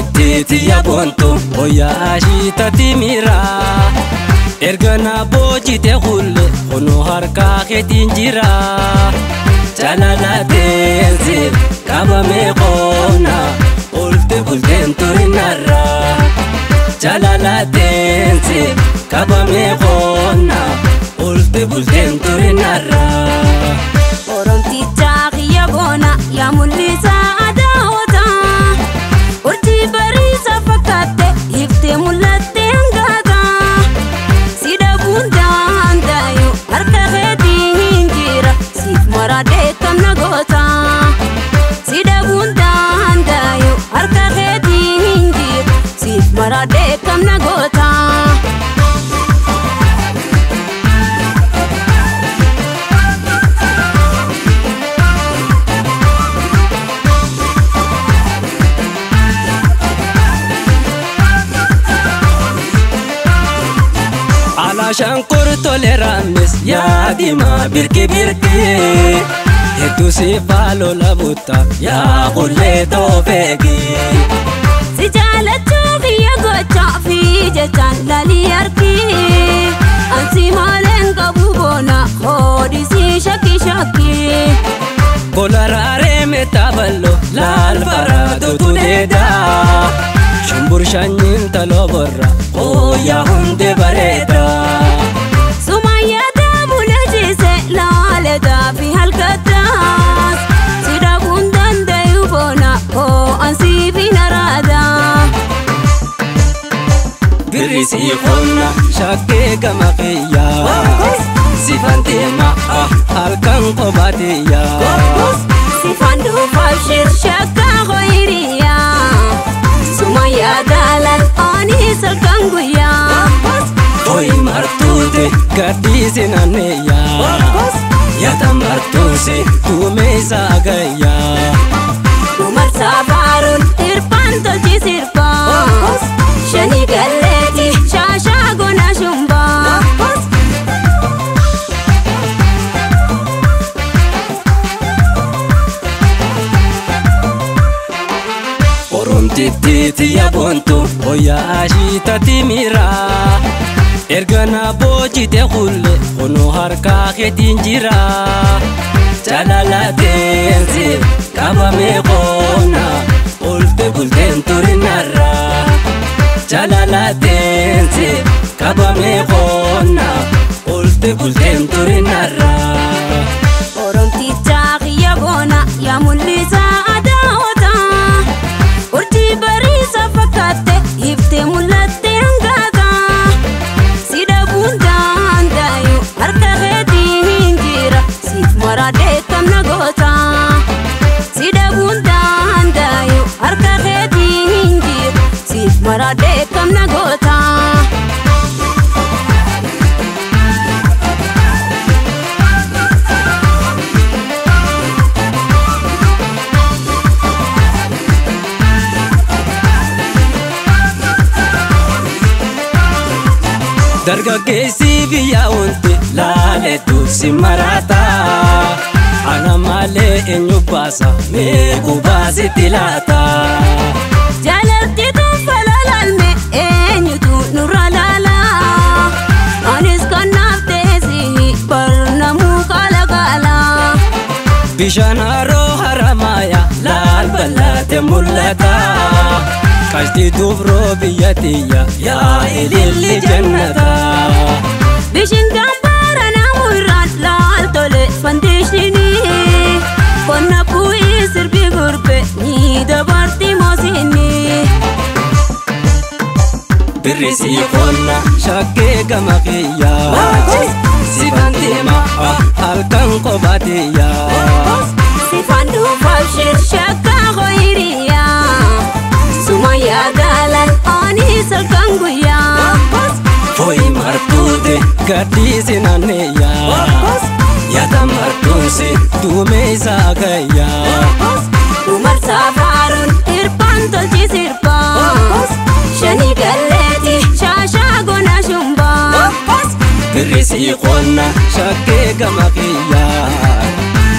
titi ya bonto oya ashita timira ergana boji te hulle ono harka khetinjira chalala tenzi kaba me khona ulte bulten turinara chalala tenzi kaba me khona ulte bulten turinara orom tita ya bona ya mulisa Marade kamna gota alashan kurtoleramis ya dima birki Hetu si falo la buta ya kulle tofegi si jalatu ya gocha fi jatan lali arki ansi malen kabubona khodi si shaki kolarare metaballo lal farado tudeda shumbur shanyin talo borra o ya hunde bareda sumaya da bulajise laleda fi halkatas sida bundan dayubona o ansi binarada birisi khonna shakke gamaqiya sifanti ma halkan qobatiya sifandu fashir shakka ghairiya sumaya dalal anis alkanguya hoy martude gadisi naneya ya tamartusi tu mesa gaya umar safarun irpanto jisirpa shani galeti shasha gona shumba titi ya bonto oya ashita timira ergana boji te hulle ono harka khetinjira chalala tenzi kaba me khona ulte bulten turinara chalala tenzi kaba me khona ulte bulten turinara orom tita ya bona ya mulisa Marade kamna gota sida bunda andayo harka khedi hinjir sif marade kamna gota dargaggeessi biyya wanti laaletu si marata ana malee eenyu baasa meequ baasitti laata jaalatti tun falalalme eenyutu nurra laala anis kannaaf teessii barnamuu qalaqala bishaan haroo haramaya laal bal'aate mul'ata kashti dubro biyyatiyya yaa ililli jannata bishin gambara namuirran laal tole fandishini konna bu'ii sirbi gurbe ni dabarti moosini birrisi konna shakkee gamaqiyya sifanti ma'a halkan qobatiya sifandu fashir shakka ghairiya sumaya dalal anis alkanguya hoy martude gadisi naneya ya tamartusi tu mesa gaya umar safarun irpanto jisirpa shani galeti shasha gona shumba birisi khonna shakke gamaqiya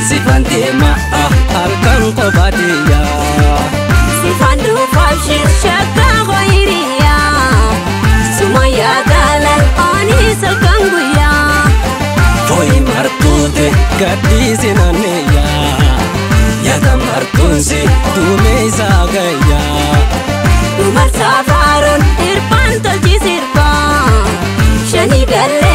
sifanti ma'a halkan qobatiya sifandu fashir martuute gadhiisi naanneeyyaa yaada martuunsi duumee isaa gayyaa. Umar Safaruun hirphaan tolchi sirba shanii galee.